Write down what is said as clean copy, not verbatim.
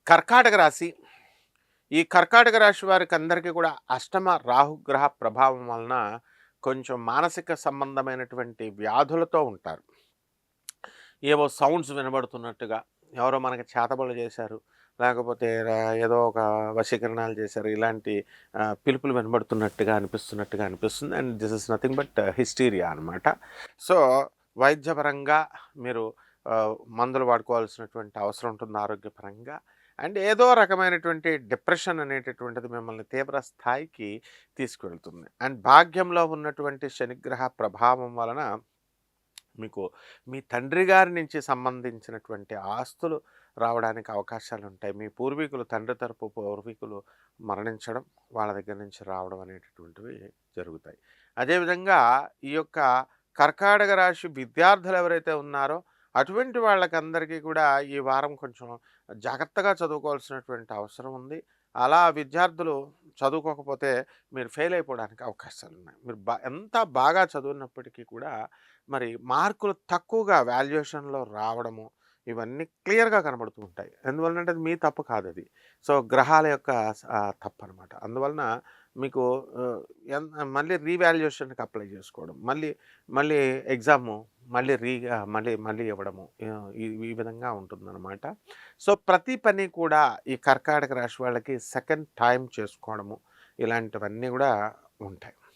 కర్కాటక రాశి. ఈ కర్కాటక రాశి వారికి అందరికీ కూడా అష్టమ రాహుగ్రహ ప్రభావం వలన కొంచెం మానసిక సంబంధమైనటువంటి వ్యాధులతో ఉంటారు. ఏవో సౌండ్స్ వినబడుతున్నట్టుగా, ఎవరో మనకి చేతబడులు చేశారు, లేకపోతే ఏదో ఒక వశీకరణాలు చేశారు. ఇలాంటి పిలుపులు వినబడుతున్నట్టుగా అనిపిస్తుంది. And this is nothing but hysteria అనమాట. సో, వైద్యపరంగా మీరు మందులు వాడుకోవాల్సినటువంటి అవసరం ఉంటుంది ఆరోగ్యపరంగా. అండ్ ఏదో రకమైనటువంటి డిప్రెషన్ అనేటటువంటిది మిమ్మల్ని తీవ్ర స్థాయికి తీసుకువెళ్తుంది. అండ్ భాగ్యంలో ఉన్నటువంటి శనిగ్రహ ప్రభావం వలన మీకు మీ తండ్రి గారి నుంచి సంబంధించినటువంటి ఆస్తులు రావడానికి అవకాశాలుంటాయి. మీ పూర్వీకులు, తండ్రి తరపు పూర్వీకులు మరణించడం, వాళ్ళ దగ్గర నుంచి రావడం అనేటటువంటివి జరుగుతాయి. అదేవిధంగా ఈ యొక్క కర్కాటక రాశి విద్యార్థులు ఎవరైతే ఉన్నారో అటువంటి వాళ్ళకందరికీ కూడా ఈ వారం కొంచెం జాగ్రత్తగా చదువుకోవాల్సినటువంటి అవసరం ఉంది. అలా విద్యార్థులు చదువుకోకపోతే మీరు ఫెయిల్ అయిపోవడానికి అవకాశాలున్నాయి. మీరు ఎంత బాగా చదివినప్పటికీ కూడా మరి మార్కులు తక్కువగా వాల్యుయేషన్‌లో రావడము, ఇవన్నీ క్లియర్‌గా కనబడుతూ ఉంటాయి. ఎందువలనంటే అది మీ తప్పు కాదది. సో, గ్రహాల యొక్క తప్పనమాట. అందువలన మీకు ఆహ్, ఎన్ మళ్ళీ రీవాల్యుయేషన్‌కి అప్లై చేసుకోవడం. మళ్ళీ మళ్ళీ ఎగ్జాము మళ్ళీ ఇవ్వడము. ఈ ఈ విధంగా ఉంటుందనమాట. సో, ప్రతి పని కూడా ఈ కర్కాటక రాశి వాళ్ళకి సెకండ్ టైమ్ చేసుకోవడము, ఇలాంటివన్నీ గూడా ఉంటాయి.